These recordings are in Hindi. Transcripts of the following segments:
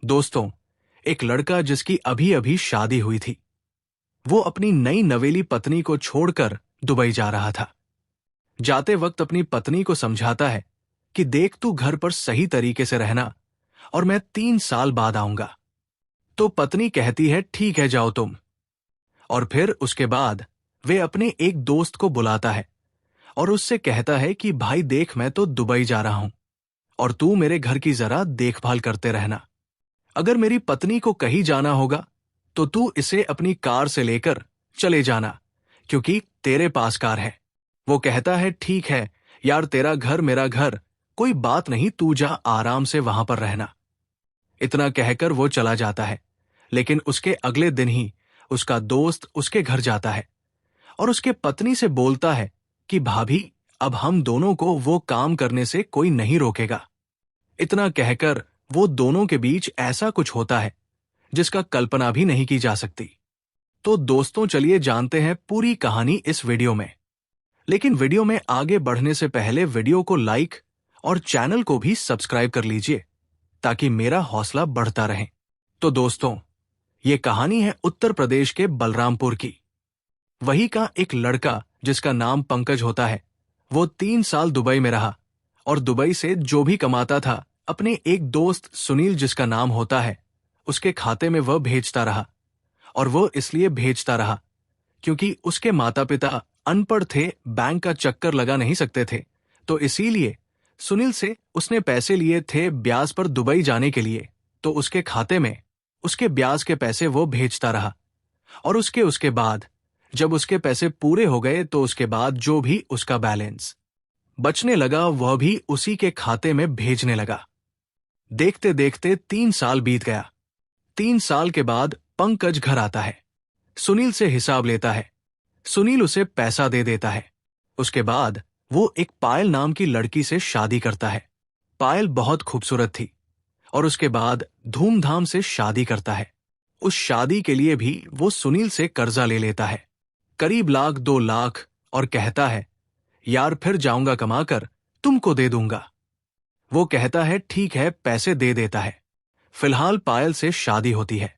दोस्तों, एक लड़का जिसकी अभी अभी शादी हुई थी, वो अपनी नई नवेली पत्नी को छोड़कर दुबई जा रहा था। जाते वक्त अपनी पत्नी को समझाता है कि देख तू घर पर सही तरीके से रहना और मैं 3 साल बाद आऊंगा। तो पत्नी कहती है ठीक है जाओ तुम। और फिर उसके बाद वे अपने एक दोस्त को बुलाता है और उससे कहता है कि भाई देख मैं तो दुबई जा रहा हूं और तू मेरे घर की जरा देखभाल करते रहना। अगर मेरी पत्नी को कहीं जाना होगा तो तू इसे अपनी कार से लेकर चले जाना, क्योंकि तेरे पास कार है। वो कहता है ठीक है यार, तेरा घर मेरा घर, कोई बात नहीं, तू जा आराम से वहां पर रहना। इतना कहकर वो चला जाता है। लेकिन उसके अगले दिन ही उसका दोस्त उसके घर जाता है और उसके पत्नी से बोलता है कि भाभी, अब हम दोनों को वो काम करने से कोई नहीं रोकेगा। इतना कहकर वो दोनों के बीच ऐसा कुछ होता है जिसका कल्पना भी नहीं की जा सकती। तो दोस्तों चलिए जानते हैं पूरी कहानी इस वीडियो में। लेकिन वीडियो में आगे बढ़ने से पहले वीडियो को लाइक और चैनल को भी सब्सक्राइब कर लीजिए ताकि मेरा हौसला बढ़ता रहे। तो दोस्तों, ये कहानी है उत्तर प्रदेश के बलरामपुर की। वही का एक लड़का जिसका नाम पंकज होता है, वो 3 साल दुबई में रहा और दुबई से जो भी कमाता था अपने एक दोस्त सुनील जिसका नाम होता है, उसके खाते में वह भेजता रहा। और वो इसलिए भेजता रहा क्योंकि उसके माता पिता अनपढ़ थे, बैंक का चक्कर लगा नहीं सकते थे। तो इसीलिए सुनील से उसने पैसे लिए थे ब्याज पर दुबई जाने के लिए। तो उसके खाते में उसके ब्याज के पैसे वो भेजता रहा। और उसके बाद जब उसके पैसे पूरे हो गए तो उसके बाद जो भी उसका बैलेंस बचने लगा वह भी उसी के खाते में भेजने लगा। देखते देखते 3 साल बीत गया। 3 साल के बाद पंकज घर आता है, सुनील से हिसाब लेता है। सुनील उसे पैसा दे देता है। उसके बाद वो एक पायल नाम की लड़की से शादी करता है। पायल बहुत खूबसूरत थी और उसके बाद धूमधाम से शादी करता है। उस शादी के लिए भी वो सुनील से कर्जा ले लेता है, करीब 1-2 लाख, और कहता है यार फिर जाऊंगा कमाकर तुमको दे दूंगा। वो कहता है ठीक है, पैसे दे देता है। फिलहाल पायल से शादी होती है।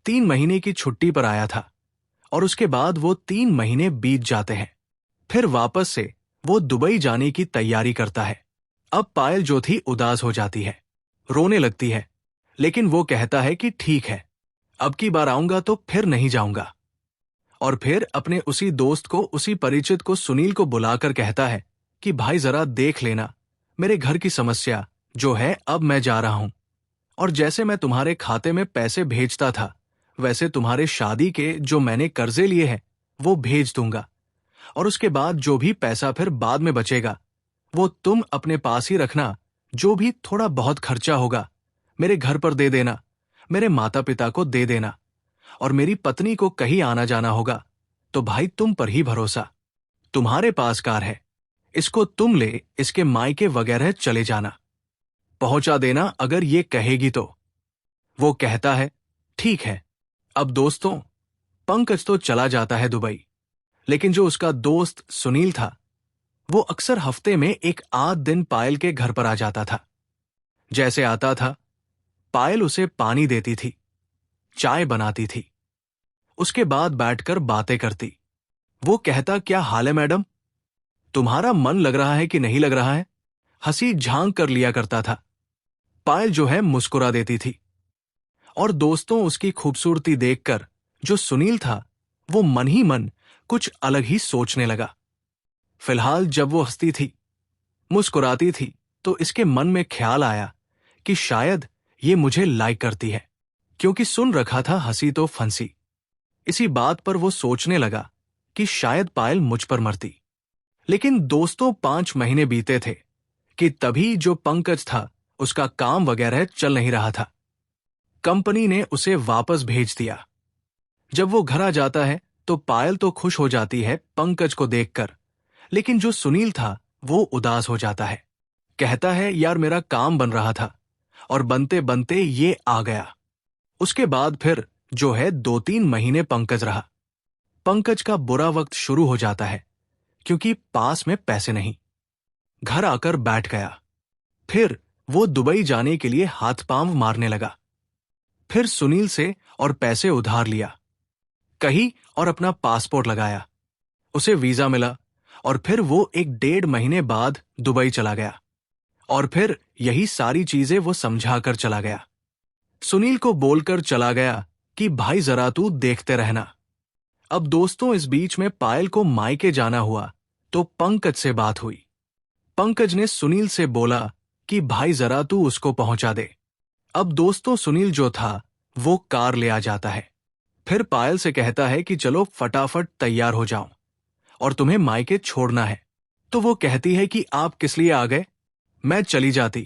3 महीने की छुट्टी पर आया था और उसके बाद वो 3 महीने बीत जाते हैं। फिर वापस से वो दुबई जाने की तैयारी करता है। अब पायल जो थी उदास हो जाती है, रोने लगती है। लेकिन वो कहता है कि ठीक है, अब की बार आऊंगा तो फिर नहीं जाऊंगा। और फिर अपने उसी दोस्त को, उसी परिचित को, सुनील को बुलाकर कहता है कि भाई जरा देख लेना मेरे घर की समस्या जो है, अब मैं जा रहा हूं और जैसे मैं तुम्हारे खाते में पैसे भेजता था वैसे तुम्हारे शादी के जो मैंने कर्जे लिए हैं वो भेज दूंगा। और उसके बाद जो भी पैसा फिर बाद में बचेगा वो तुम अपने पास ही रखना। जो भी थोड़ा बहुत खर्चा होगा मेरे घर पर दे देना, मेरे माता पिता को दे देना। और मेरी पत्नी को कहीं आना जाना होगा तो भाई तुम पर ही भरोसा, तुम्हारे पास कार है, इसको तुम ले इसके मायके वगैरह चले जाना, पहुंचा देना अगर ये कहेगी तो। वो कहता है ठीक है। अब दोस्तों, पंकज तो चला जाता है दुबई, लेकिन जो उसका दोस्त सुनील था वो अक्सर हफ्ते में 1-8 दिन पायल के घर पर आ जाता था। जैसे आता था, पायल उसे पानी देती थी, चाय बनाती थी, उसके बाद बैठकर बातें करती। वो कहता क्या हाल है मैडम, तुम्हारा मन लग रहा है कि नहीं लग रहा है, हंसी झांक कर लिया करता था। पायल जो है मुस्कुरा देती थी। और दोस्तों, उसकी खूबसूरती देखकर जो सुनील था वो मन ही मन कुछ अलग ही सोचने लगा। फिलहाल जब वो हंसती थी, मुस्कुराती थी, तो इसके मन में ख्याल आया कि शायद ये मुझे लाइक करती है, क्योंकि सुन रखा था हंसी तो फंसी। इसी बात पर वो सोचने लगा कि शायद पायल मुझ पर मरती। लेकिन दोस्तों, 5 महीने बीते थे कि तभी जो पंकज था उसका काम वगैरह चल नहीं रहा था। कंपनी ने उसे वापस भेज दिया। जब वो घर आ जाता है तो पायल तो खुश हो जाती है पंकज को देखकर, लेकिन जो सुनील था वो उदास हो जाता है। कहता है यार मेरा काम बन रहा था और बनते बनते ये आ गया। उसके बाद फिर जो है 2-3 महीने पंकज रहा। पंकज का बुरा वक्त शुरू हो जाता है क्योंकि पास में पैसे नहीं। घर आकर बैठ गया। फिर वो दुबई जाने के लिए हाथ पांव मारने लगा। फिर सुनील से और पैसे उधार लिया, कहीं और अपना पासपोर्ट लगाया। उसे वीजा मिला और फिर वो 1.5 महीने बाद दुबई चला गया। और फिर यही सारी चीजें वो समझा कर चला गया। सुनील को बोलकर चला गया कि भाई जरा तू देखते रहना। अब दोस्तों, इस बीच में पायल को मायके जाना हुआ तो पंकज से बात हुई। पंकज ने सुनील से बोला कि भाई जरा तू उसको पहुंचा दे। अब दोस्तों, सुनील जो था वो कार ले आ जाता है। फिर पायल से कहता है कि चलो फटाफट तैयार हो जाओ और तुम्हें मायके छोड़ना है। तो वो कहती है कि आप किस लिए आ गए? मैं चली जाती।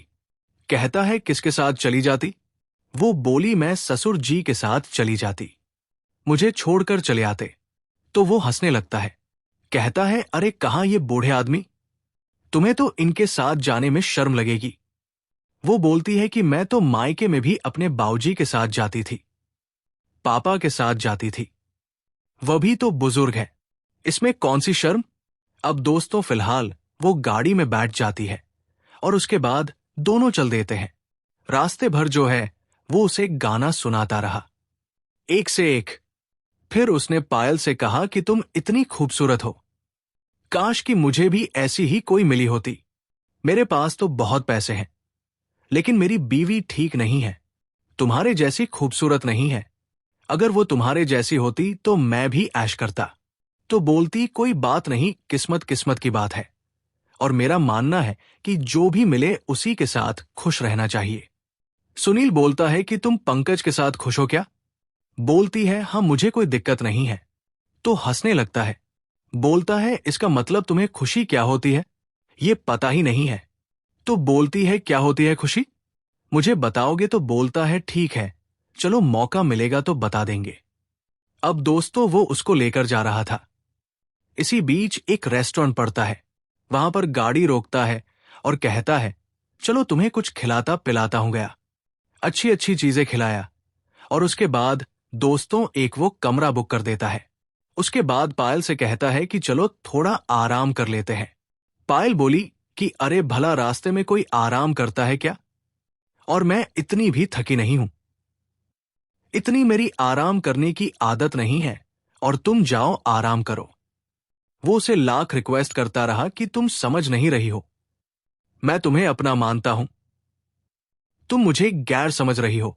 कहता है किसके साथ चली जाती? वो बोली मैं ससुर जी के साथ चली जाती, मुझे छोड़कर चले आते। तो वो हंसने लगता है, कहता है अरे कहाँ ये बूढ़े आदमी, तुम्हें तो इनके साथ जाने में शर्म लगेगी। वो बोलती है कि मैं तो मायके में भी अपने बाऊजी के साथ जाती थी, पापा के साथ जाती थी, वह भी तो बुजुर्ग है, इसमें कौन सी शर्म। अब दोस्तों, फिलहाल वो गाड़ी में बैठ जाती है और उसके बाद दोनों चल देते हैं। रास्ते भर जो है वो उसे गाना सुनाता रहा, एक से एक। फिर उसने पायल से कहा कि तुम इतनी खूबसूरत हो, काश कि मुझे भी ऐसी ही कोई मिली होती। मेरे पास तो बहुत पैसे हैं, लेकिन मेरी बीवी ठीक नहीं है, तुम्हारे जैसी खूबसूरत नहीं है। अगर वो तुम्हारे जैसी होती तो मैं भी ऐश करता। तो बोलती कोई बात नहीं, किस्मत किस्मत की बात है, और मेरा मानना है कि जो भी मिले उसी के साथ खुश रहना चाहिए। सुनील बोलता है कि तुम पंकज के साथ खुश हो क्या? बोलती है हाँ, मुझे कोई दिक्कत नहीं है। तो हंसने लगता है, बोलता है इसका मतलब तुम्हें खुशी क्या होती है ये पता ही नहीं है। तो बोलती है क्या होती है खुशी, मुझे बताओगे? तो बोलता है ठीक है, चलो मौका मिलेगा तो बता देंगे। अब दोस्तों, वो उसको लेकर जा रहा था। इसी बीच एक रेस्टोरेंट पड़ता है, वहां पर गाड़ी रोकता है और कहता है चलो तुम्हें कुछ खिलाता पिलाता हूं गया। अच्छी अच्छी चीजें खिलाया और उसके बाद दोस्तों एक वो कमरा बुक कर देता है। उसके बाद पायल से कहता है कि चलो थोड़ा आराम कर लेते हैं। पायल बोली कि अरे भला रास्ते में कोई आराम करता है क्या, और मैं इतनी भी थकी नहीं हूं, इतनी मेरी आराम करने की आदत नहीं है, और तुम जाओ आराम करो। वो उसे लाख रिक्वेस्ट करता रहा कि तुम समझ नहीं रही हो, मैं तुम्हें अपना मानता हूं, तुम मुझे गैर समझ रही हो,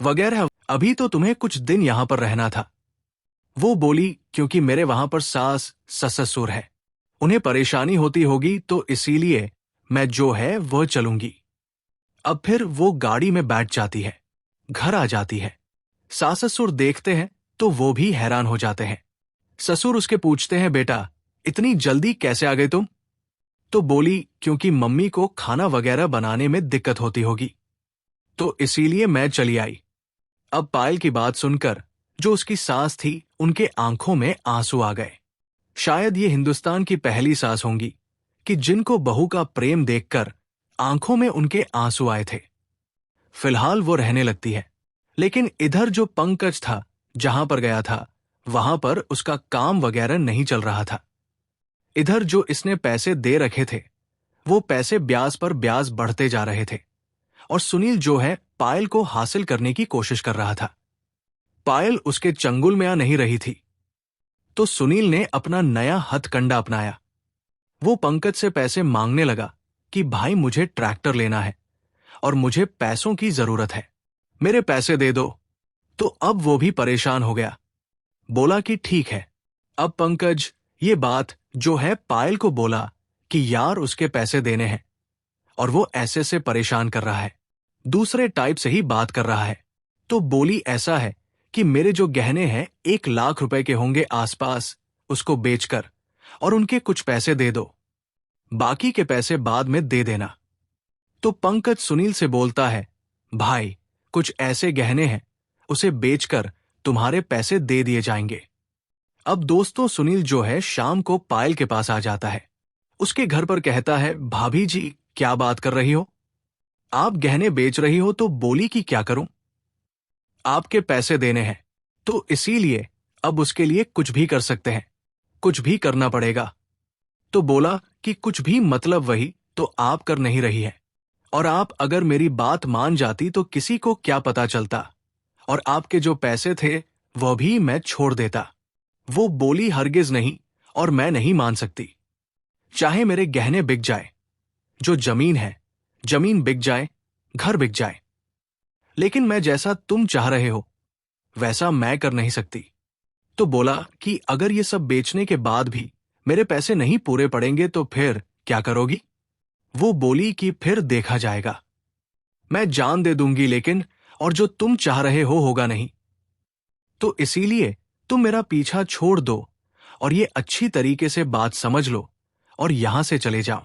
वगैरह। अभी तो तुम्हें कुछ दिन यहां पर रहना था। वो बोली क्योंकि मेरे वहां पर सास ससुर है, उन्हें परेशानी होती होगी, तो इसीलिए मैं जो है वह चलूंगी। अब फिर वो गाड़ी में बैठ जाती है, घर आ जाती है। सास ससुर देखते हैं तो वो भी हैरान हो जाते हैं। ससुर उसके पूछते हैं बेटा इतनी जल्दी कैसे आ गए तुम? तो बोली क्योंकि मम्मी को खाना वगैरह बनाने में दिक्कत होती होगी, तो इसीलिए मैं चली आई। अब पायल की बात सुनकर जो उसकी सास थी उनके आंखों में आंसू आ गए। शायद ये हिंदुस्तान की पहली सास होंगी कि जिनको बहू का प्रेम देखकर आंखों में उनके आंसू आए थे। फिलहाल वो रहने लगती है, लेकिन इधर जो पंकज था जहां पर गया था वहां पर उसका काम वगैरह नहीं चल रहा था। इधर जो इसने पैसे दे रखे थे वो पैसे ब्याज पर ब्याज बढ़ते जा रहे थे, और सुनील जो है पायल को हासिल करने की कोशिश कर रहा था। पायल उसके चंगुल में आ नहीं रही थी, तो सुनील ने अपना नया हथकंडा अपनाया। वो पंकज से पैसे मांगने लगा कि भाई मुझे ट्रैक्टर लेना है और मुझे पैसों की जरूरत है, मेरे पैसे दे दो। तो अब वो भी परेशान हो गया, बोला कि ठीक है। अब पंकज ये बात जो है पायल को बोला कि यार उसके पैसे देने हैं और वो ऐसे से परेशान कर रहा है, दूसरे टाइप से ही बात कर रहा है। तो बोली ऐसा है कि मेरे जो गहने हैं 1 लाख रुपए के होंगे आसपास, उसको बेचकर और उनके कुछ पैसे दे दो, बाकी के पैसे बाद में दे देना। तो पंकज सुनील से बोलता है भाई कुछ ऐसे गहने हैं उसे बेचकर तुम्हारे पैसे दे दिए जाएंगे। अब दोस्तों, सुनील जो है शाम को पायल के पास आ जाता है। उसके घर पर कहता है भाभी जी क्या बात कर रही हो, आप गहने बेच रही हो? तो बोली कि क्या करूं, आपके पैसे देने हैं तो इसीलिए अब उसके लिए कुछ भी कर सकते हैं, कुछ भी करना पड़ेगा। तो बोला कि कुछ भी मतलब वही तो आप कर नहीं रही है, और आप अगर मेरी बात मान जाती तो किसी को क्या पता चलता, और आपके जो पैसे थे वह भी मैं छोड़ देता। वो बोली, हरगिज नहीं, और मैं नहीं मान सकती। चाहे मेरे गहने बिक जाए, जो जमीन है, जमीन बिक जाए, घर बिक जाए, लेकिन मैं जैसा तुम चाह रहे हो वैसा मैं कर नहीं सकती। तो बोला कि अगर ये सब बेचने के बाद भी मेरे पैसे नहीं पूरे पड़ेंगे तो फिर क्या करोगी? वो बोली कि फिर देखा जाएगा, मैं जान दे दूंगी, लेकिन और जो तुम चाह रहे हो होगा नहीं। तो इसीलिए तुम मेरा पीछा छोड़ दो और ये अच्छी तरीके से बात समझ लो और यहां से चले जाओ।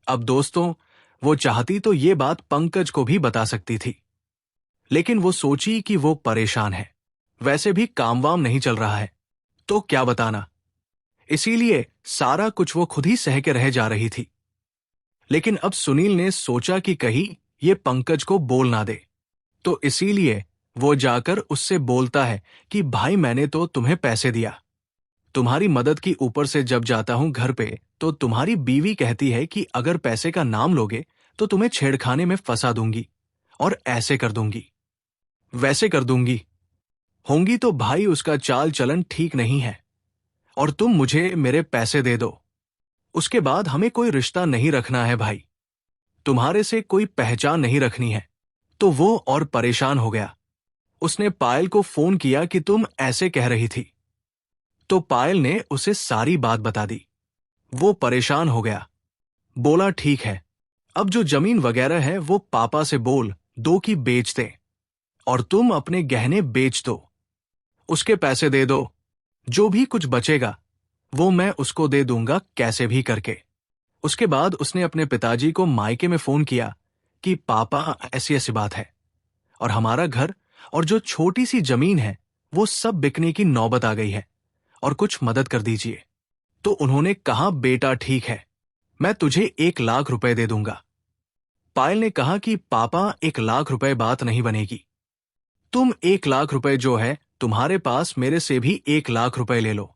अब दोस्तों, वो चाहती तो ये बात पंकज को भी बता सकती थी, लेकिन वो सोची कि वो परेशान है, वैसे भी काम वाम नहीं चल रहा है, तो क्या बताना। इसीलिए सारा कुछ वो खुद ही सह के रह जा रही थी। लेकिन अब सुनील ने सोचा कि कहीं ये पंकज को बोल ना दे, तो इसीलिए वो जाकर उससे बोलता है कि भाई, मैंने तो तुम्हें पैसे दिया, तुम्हारी मदद की, ऊपर से जब जाता हूं घर पे तो तुम्हारी बीवी कहती है कि अगर पैसे का नाम लोगे तो तुम्हें छेड़खाने में फंसा दूंगी और ऐसे कर दूंगी, वैसे कर दूंगी। होंगी तो भाई उसका चाल चलन ठीक नहीं है, और तुम मुझे मेरे पैसे दे दो, उसके बाद हमें कोई रिश्ता नहीं रखना है भाई, तुम्हारे से कोई पहचान नहीं रखनी है। तो वो और परेशान हो गया। उसने पायल को फोन किया कि तुम ऐसे कह रही थी, तो पायल ने उसे सारी बात बता दी। वो परेशान हो गया, बोला ठीक है, अब जो जमीन वगैरह है वो पापा से बोल दो कि बेच दे, और तुम अपने गहने बेच दो, उसके पैसे दे दो, जो भी कुछ बचेगा वो मैं उसको दे दूंगा कैसे भी करके। उसके बाद उसने अपने पिताजी को मायके में फोन किया कि पापा, ऐसी ऐसी बात है और हमारा घर और जो छोटी सी जमीन है वो सब बिकने की नौबत आ गई है और कुछ मदद कर दीजिए। तो उन्होंने कहा, बेटा ठीक है, मैं तुझे 1 लाख रुपए दे दूंगा। पायल ने कहा कि पापा, 1 लाख रुपए बात नहीं बनेगी, तुम 1 लाख रुपए जो है तुम्हारे पास मेरे से भी 1 लाख रुपए ले लो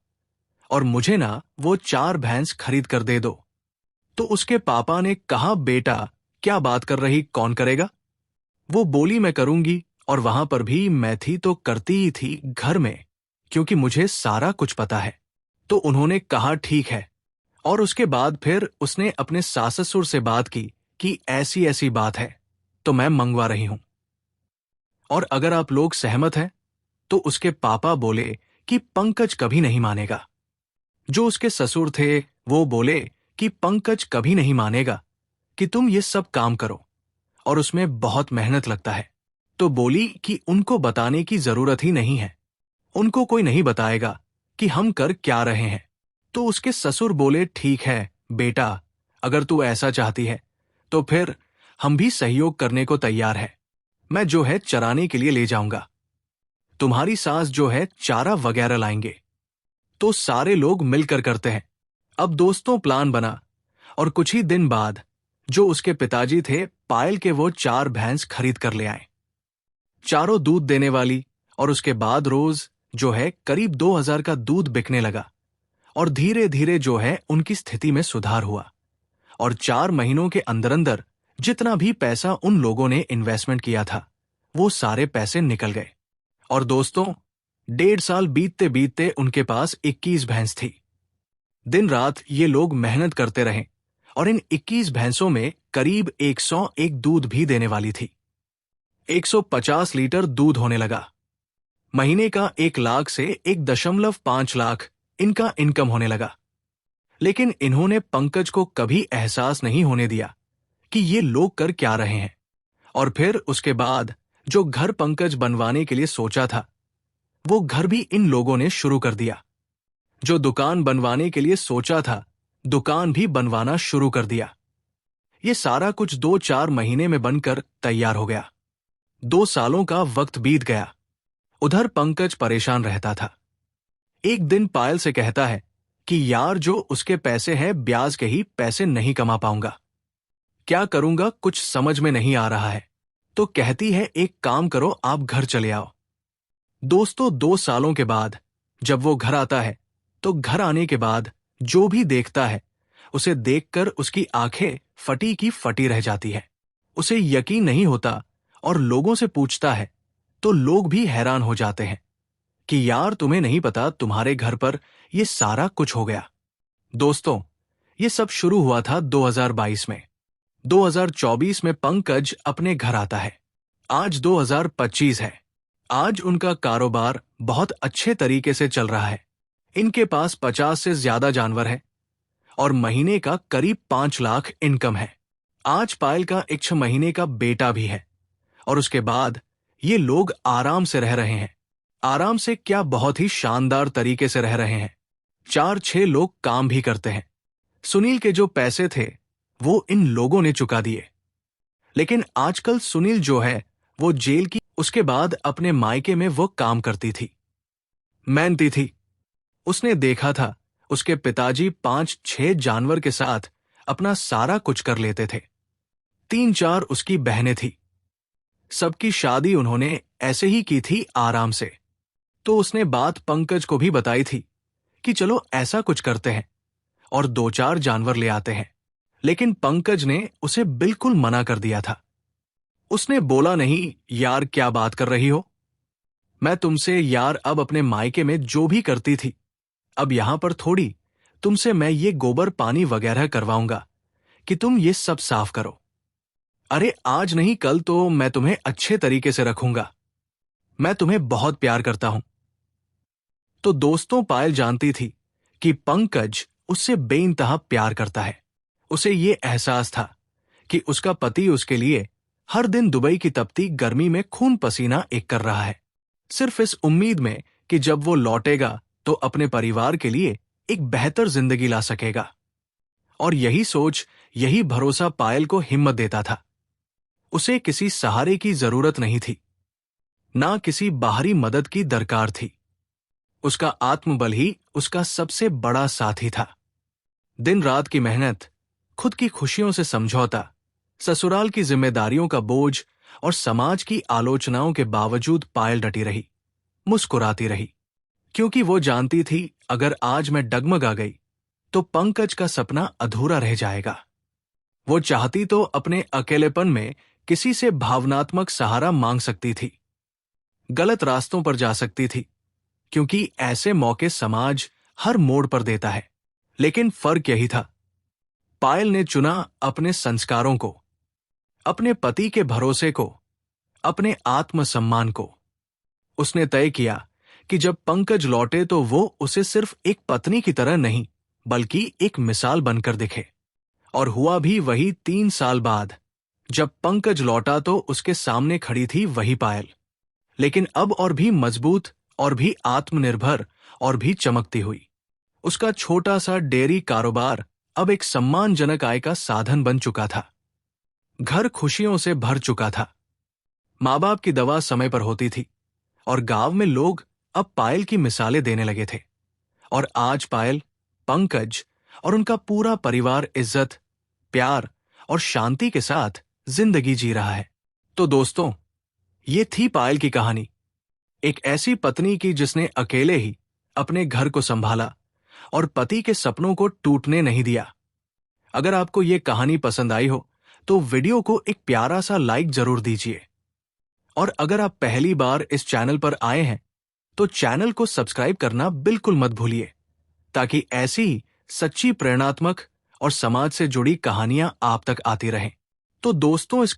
और मुझे ना वो 4 भैंस खरीद कर दे दो। तो उसके पापा ने कहा, बेटा क्या बात कर रही, कौन करेगा? वो बोली, मैं करूंगी, और वहां पर भी मैं थी तो करती ही थी घर में, क्योंकि मुझे सारा कुछ पता है। तो उन्होंने कहा ठीक है, और उसके बाद फिर उसने अपने सास ससुर से बात की कि ऐसी ऐसी बात है, तो मैं मंगवा रही हूं, और अगर आप लोग सहमत हैं। तो उसके पापा बोले कि पंकज कभी नहीं मानेगा। जो उसके ससुर थे वो बोले कि पंकज कभी नहीं मानेगा कि तुम ये सब काम करो, और उसमें बहुत मेहनत लगता है। तो बोली कि उनको बताने की जरूरत ही नहीं है, उनको कोई नहीं बताएगा कि हम कर क्या रहे हैं। तो उसके ससुर बोले, ठीक है बेटा, अगर तू ऐसा चाहती है तो फिर हम भी सहयोग करने को तैयार है, मैं जो है चराने के लिए ले जाऊंगा, तुम्हारी सास जो है चारा वगैरह लाएंगे। तो सारे लोग मिलकर करते हैं। अब दोस्तों प्लान बना, और कुछ ही दिन बाद जो उसके पिताजी थे पायल के वो 4 भैंस खरीद कर ले आए, चारों दूध देने वाली, और उसके बाद रोज जो है करीब 2000 का दूध बिकने लगा, और धीरे धीरे जो है उनकी स्थिति में सुधार हुआ, और 4 महीनों के अंदर अंदर जितना भी पैसा उन लोगों ने इन्वेस्टमेंट किया था वो सारे पैसे निकल गए। और दोस्तों, 1.5 साल बीतते बीतते उनके पास 21 भैंस थी। दिन रात ये लोग मेहनत करते रहे, और इन 21 भैंसों में करीब 101 दूध भी देने वाली थी। 150 लीटर दूध होने लगा। महीने का 1 लाख से 1.5 लाख इनका इनकम होने लगा। लेकिन इन्होंने पंकज को कभी एहसास नहीं होने दिया कि ये लोग कर क्या रहे हैं। और फिर उसके बाद जो घर पंकज बनवाने के लिए सोचा था वो घर भी इन लोगों ने शुरू कर दिया। जो दुकान बनवाने के लिए सोचा था दुकान भी बनवाना शुरू कर दिया। ये सारा कुछ 2-4 महीने में बनकर तैयार हो गया। 2 सालों का वक्त बीत गया। उधर पंकज परेशान रहता था। एक दिन पायल से कहता है कि यार, जो उसके पैसे हैं ब्याज के ही पैसे नहीं कमा पाऊंगा, क्या करूंगा कुछ समझ में नहीं आ रहा है। तो कहती है, एक काम करो, आप घर चले आओ। दोस्तों, 2 सालों के बाद जब वो घर आता है तो घर आने के बाद जो भी देखता है उसे देखकर उसकी आंखें फटी की फटी रह जाती है। उसे यकीन नहीं होता और लोगों से पूछता है तो लोग भी हैरान हो जाते हैं कि यार तुम्हें नहीं पता तुम्हारे घर पर ये सारा कुछ हो गया। दोस्तों, ये सब शुरू हुआ था 2022 में। 2024 में पंकज अपने घर आता है। आज 2025 है। आज उनका कारोबार बहुत अच्छे तरीके से चल रहा है। इनके पास 50 से ज्यादा जानवर हैं और महीने का करीब 5 लाख इनकम है। आज पायल का एक 6 महीने का बेटा भी है और उसके बाद ये लोग आराम से रह रहे हैं। आराम से क्या, बहुत ही शानदार तरीके से रह रहे हैं। 4-6 लोग काम भी करते हैं। सुनील के जो पैसे थे वो इन लोगों ने चुका दिए। लेकिन आजकल सुनील जो है वो जेल की, उसके बाद अपने मायके में वो काम करती थी, मेहनती थी। उसने देखा था उसके पिताजी 5-6 जानवर के साथ अपना सारा कुछ कर लेते थे। 3-4 उसकी बहनें थी। सबकी शादी उन्होंने ऐसे ही की थी, आराम से। तो उसने बात पंकज को भी बताई थी कि चलो ऐसा कुछ करते हैं और 2-4 जानवर ले आते हैं। लेकिन पंकज ने उसे बिल्कुल मना कर दिया था। उसने बोला, नहीं यार, क्या बात कर रही हो? मैं तुमसे यार अब अपने मायके में जो भी करती थी, अब यहां पर थोड़ी तुमसे मैं ये गोबर पानी वगैरह करवाऊंगा कि तुम ये सब साफ करो। अरे आज नहीं कल तो मैं तुम्हें अच्छे तरीके से रखूंगा। मैं तुम्हें बहुत प्यार करता हूं। तो दोस्तों, पायल जानती थी कि पंकज उससे बेइंतहा प्यार करता है। उसे ये एहसास था कि उसका पति उसके लिए हर दिन दुबई की तपती गर्मी में खून पसीना एक कर रहा है, सिर्फ इस उम्मीद में कि जब वो लौटेगा तो अपने परिवार के लिए एक बेहतर जिंदगी ला सकेगा। और यही सोच, यही भरोसा पायल को हिम्मत देता था। उसे किसी सहारे की जरूरत नहीं थी, ना किसी बाहरी मदद की दरकार थी। उसका आत्मबल ही उसका सबसे बड़ा साथी था। दिन रात की मेहनत, खुद की खुशियों से समझौता, ससुराल की जिम्मेदारियों का बोझ और समाज की आलोचनाओं के बावजूद पायल डटी रही, मुस्कुराती रही, क्योंकि वो जानती थी अगर आज मैं डगमगा गई तो पंकज का सपना अधूरा रह जाएगा। वो चाहती तो अपने अकेलेपन में किसी से भावनात्मक सहारा मांग सकती थी, गलत रास्तों पर जा सकती थी, क्योंकि ऐसे मौके समाज हर मोड़ पर देता है। लेकिन फर्क यही था, पायल ने चुना अपने संस्कारों को, अपने पति के भरोसे को, अपने आत्मसम्मान को। उसने तय किया कि जब पंकज लौटे तो वो उसे सिर्फ एक पत्नी की तरह नहीं बल्कि एक मिसाल बनकर दिखे। और हुआ भी वही। 3 साल बाद जब पंकज लौटा तो उसके सामने खड़ी थी वही पायल, लेकिन अब और भी मजबूत और भी आत्मनिर्भर और भी चमकती हुई। उसका छोटा सा डेयरी कारोबार अब एक सम्मानजनक आय का साधन बन चुका था। घर खुशियों से भर चुका था। माँ बाप की दवा समय पर होती थी और गांव में लोग अब पायल की मिसालें देने लगे थे। और आज पायल, पंकज और उनका पूरा परिवार इज्जत, प्यार और शांति के साथ जिंदगी जी रहा है। तो दोस्तों, ये थी पायल की कहानी, एक ऐसी पत्नी की जिसने अकेले ही अपने घर को संभाला और पति के सपनों को टूटने नहीं दिया। अगर आपको ये कहानी पसंद आई हो तो वीडियो को एक प्यारा सा लाइक जरूर दीजिए। और अगर आप पहली बार इस चैनल पर आए हैं तो चैनल को सब्सक्राइब करना बिल्कुल मत भूलिए, ताकि ऐसी ही सच्ची, प्रेरणात्मक और समाज से जुड़ी कहानियां आप तक आती रहें। तो दोस्तों, इस